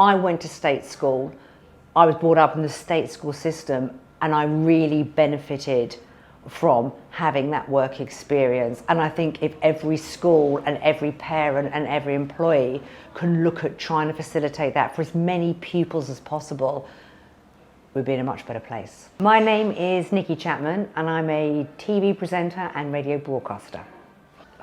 I went to state school. I was brought up in the state school system, and I really benefited from having that work experience. And I think if every school and every parent and every employee can look at trying to facilitate that for as many pupils as possible, we'd be in a much better place. My name is Nicki Chapman, and I'm a TV presenter and radio broadcaster.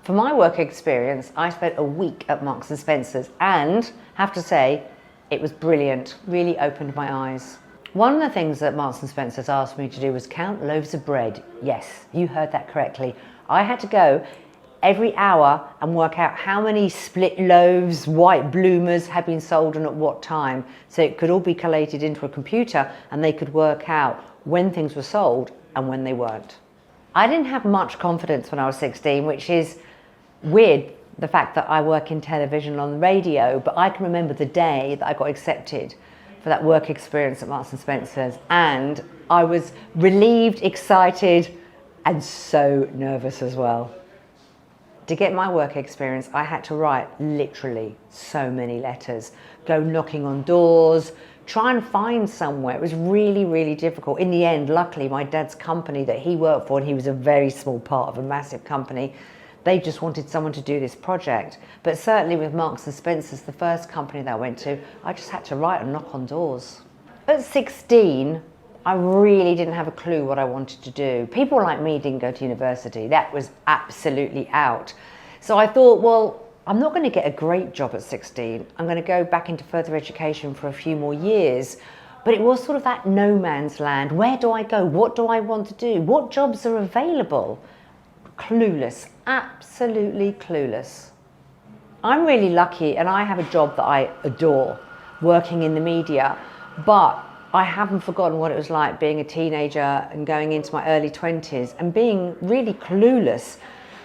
For my work experience, I spent a week at Marks and Spencer's, and have to say, it was brilliant, really opened my eyes. One of the things that Marks and Spencer's asked me to do was count loaves of bread. Yes, you heard that correctly. I had to go every hour and work out how many split loaves, white bloomers had been sold and at what time, so it could all be collated into a computer and they could work out when things were sold and when they weren't. I didn't have much confidence when I was 16, which is weird, the fact that I work in television and on the radio, but I can remember the day that I got accepted for that work experience at Marks and Spencer's, and I was relieved, excited, and so nervous as well. To get my work experience, I had to write literally so many letters, go knocking on doors, try and find somewhere. It was really, really difficult. In the end, luckily, my dad's company that he worked for, and he was a very small part of a massive company, they just wanted someone to do this project. But certainly with Marks and Spencer's, the first company that I went to, I just had to write and knock on doors. At 16, I really didn't have a clue what I wanted to do. People like me didn't go to university. That was absolutely out. So I thought, well, I'm not going to get a great job at 16. I'm going to go back into further education for a few more years. But it was sort of that no man's land. Where do I go? What do I want to do? What jobs are available? Clueless, absolutely clueless. I'm really lucky, and I have a job that I adore, working in the media, but I haven't forgotten what it was like being a teenager and going into my early 20s and being really clueless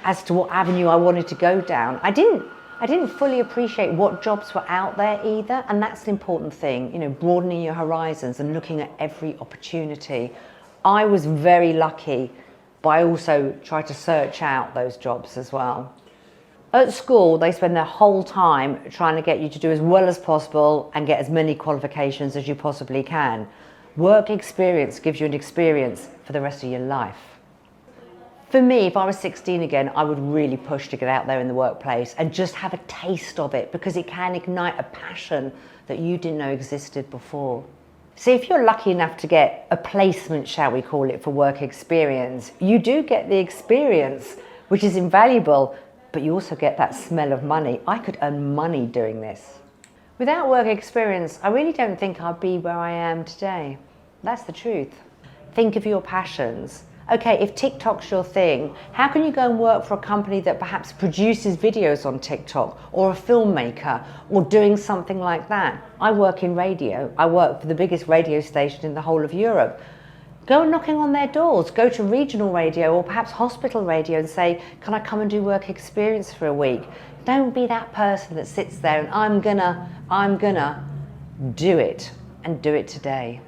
as to what avenue I wanted to go down. I didn't fully appreciate what jobs were out there either, and that's an important thing, you know, broadening your horizons and looking at every opportunity. I was very lucky, but I also tried to search out those jobs as well. At school, they spend their whole time trying to get you to do as well as possible and get as many qualifications as you possibly can. Work experience gives you an experience for the rest of your life. For me, if I was 16 again, I would really push to get out there in the workplace and just have a taste of it, because it can ignite a passion that you didn't know existed before. So if you're lucky enough to get a placement, shall we call it, for work experience, you do get the experience, which is invaluable, but you also get that smell of money. I could earn money doing this. Without work experience, I really don't think I'd be where I am today. That's the truth. Think of your passions. Okay, if TikTok's your thing, how can you go and work for a company that perhaps produces videos on TikTok, or a filmmaker, or doing something like that? I work in radio. I work for the biggest radio station in the whole of Europe. Go knocking on their doors. Go to regional radio or perhaps hospital radio and say, can I come and do work experience for a week? Don't be that person that sits there and I'm gonna do it, and do it today.